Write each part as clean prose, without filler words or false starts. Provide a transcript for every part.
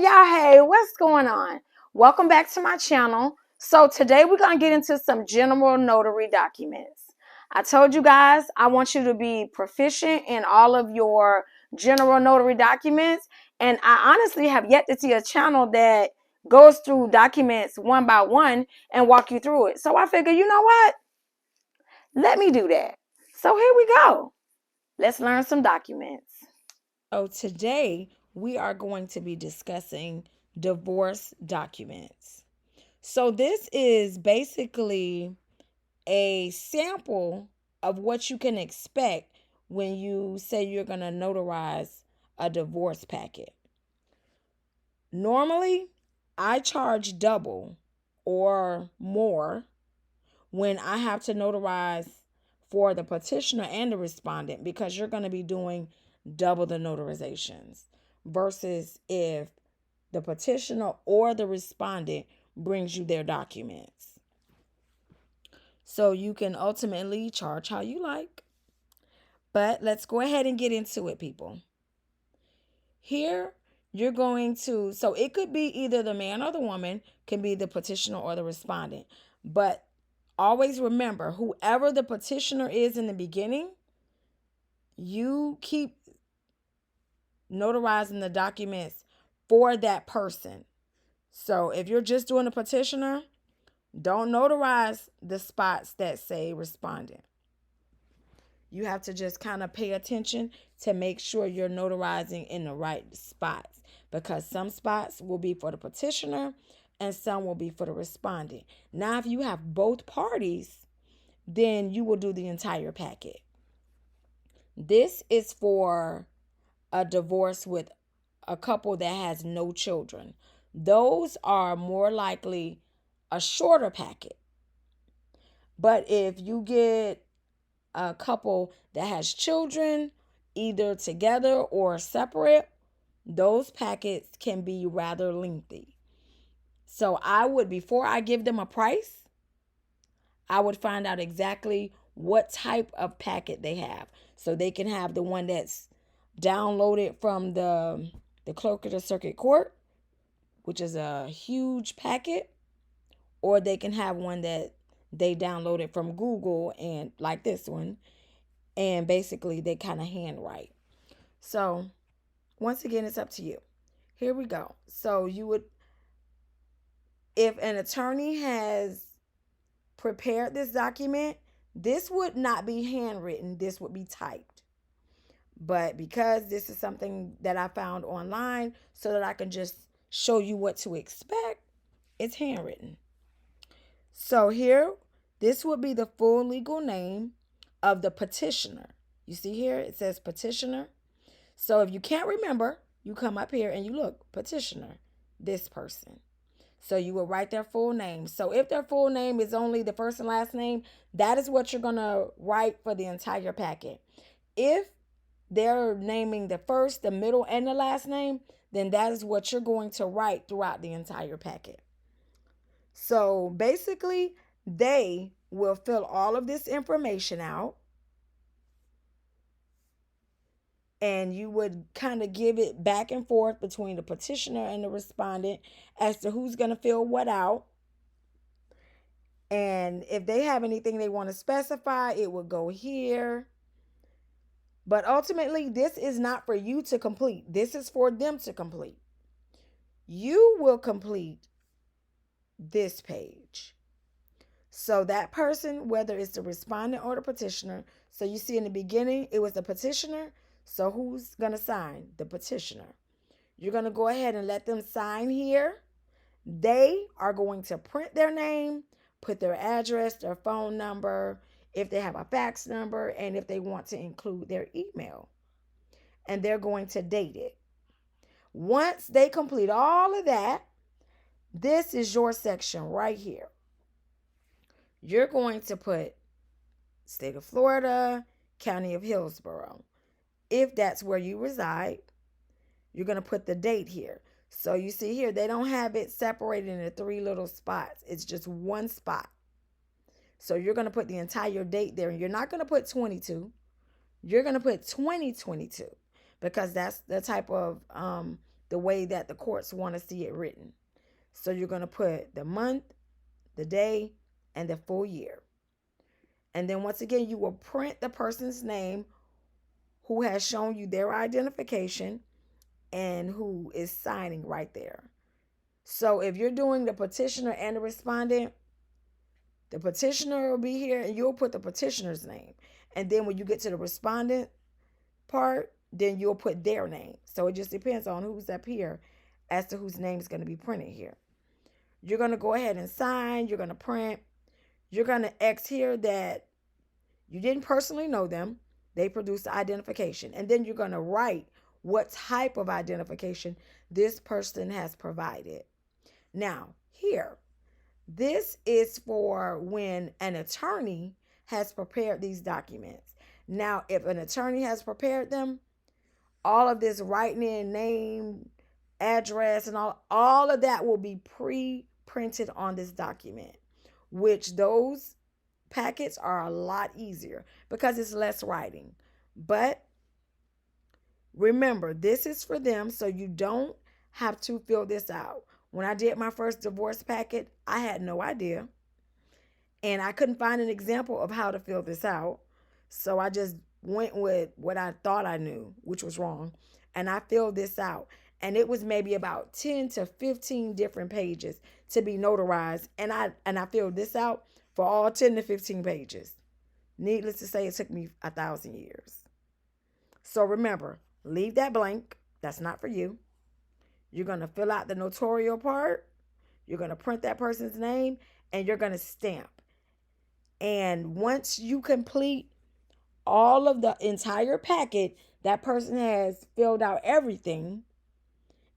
Hey, what's going on? Welcome back to my channel. So today we're going to get into some general notary documents. I told you guys I want you to be proficient in all of your general notary documents, and I honestly have yet to see a channel that goes through documents one by one and walk you through it. So I figure, you know what? Let me do that. So here we go. Let's learn some documents. So today we are going to be discussing divorce documents. So this is basically a sample of what you can expect when you say you're going to notarize a divorce packet. Normally, I charge double or more when I have to notarize for the petitioner and the respondent, because you're going to be doing double the notarizations versus if the petitioner or the respondent brings you their documents. So you can ultimately charge how you like. But let's go ahead and get into it, people. Here, you're going to, so it could be either the man or the woman, can be the petitioner or the respondent. But always remember, whoever the petitioner is in the beginning, you keep notarizing the documents for that person. So if you're just doing a petitioner, don't notarize the spots that say respondent. You have to just kind of pay attention to make sure you're notarizing in the right spots, because some spots will be for the petitioner and some will be for the respondent. Now, if you have both parties, then you will do the entire packet. This is for a divorce with a couple that has no children. Those are more likely a shorter packet. But if you get a couple that has children, either together or separate, those packets can be rather lengthy. So I would, before I give them a price, I would find out exactly what type of packet they have. So they can have the one that's downloaded from the clerk of the circuit court, which is a huge packet, or they can have one that they downloaded from Google, and like this one, and basically they kind of handwrite. So once again, it's up to you. Here we go. So you would, if an attorney has prepared this document, this would not be handwritten, this would be typed. But because this is something that I found online so that I can just show you what to expect, it's handwritten. So here, this would be the full legal name of the petitioner. You see here, it says petitioner. So if you can't remember, you come up here and you look, petitioner, this person. So you will write their full name. So if their full name is only the first and last name, that is what you're going to write for the entire packet. If they're naming the first, the middle, and the last name, then that is what you're going to write throughout the entire packet. So basically, they will fill all of this information out, and you would kind of give it back and forth between the petitioner and the respondent as to who's going to fill what out. And if they have anything they want to specify, it would go here. But ultimately, this is not for you to complete. This is for them to complete. You will complete this page. So that person, whether it's the respondent or the petitioner, so you see in the beginning, it was the petitioner. So who's going to sign? The petitioner. You're going to go ahead and let them sign here. They are going to print their name, put their address, their phone number, if they have a fax number, and if they want to include their email. And they're going to date it. Once they complete all of that, this is your section right here. You're going to put state of Florida, county of Hillsborough. If that's where you reside, you're going to put the date here. So you see here, they don't have it separated into three little spots. It's just one spot. So you're going to put the entire date there. And you're not going to put 22. You're going to put 2022, because that's the type of the way that the courts want to see it written. So you're going to put the month, the day, and the full year. And then once again, you will print the person's name who has shown you their identification and who is signing right there. So if you're doing the petitioner and the respondent, the petitioner will be here and you'll put the petitioner's name. And then when you get to the respondent part, then you'll put their name. So it just depends on who's up here as to whose name is going to be printed here. You're going to go ahead and sign. You're going to print. You're going to X here that you didn't personally know them. They produced the identification. And then you're going to write what type of identification this person has provided. Now, here, this is for when an attorney has prepared these documents. Now, if an attorney has prepared them, all of this writing in name, address, and all of that will be pre-printed on this document, which those packets are a lot easier because it's less writing. But remember, this is for them, so you don't have to fill this out. When I did my first divorce packet, I had no idea. And I couldn't find an example of how to fill this out. So I just went with what I thought I knew, which was wrong. And I filled this out. And it was maybe about 10 to 15 different pages to be notarized. And I filled this out for all 10 to 15 pages. Needless to say, it took me 1,000 years. So remember, leave that blank. That's not for you. You're going to fill out the notarial part. You're going to print that person's name and you're going to stamp. And once you complete all of the entire packet, that person has filled out everything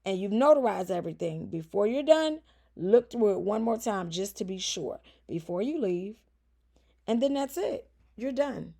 and you've notarized everything. Before you're done, look through it one more time just to be sure before you leave. And then that's it. You're done.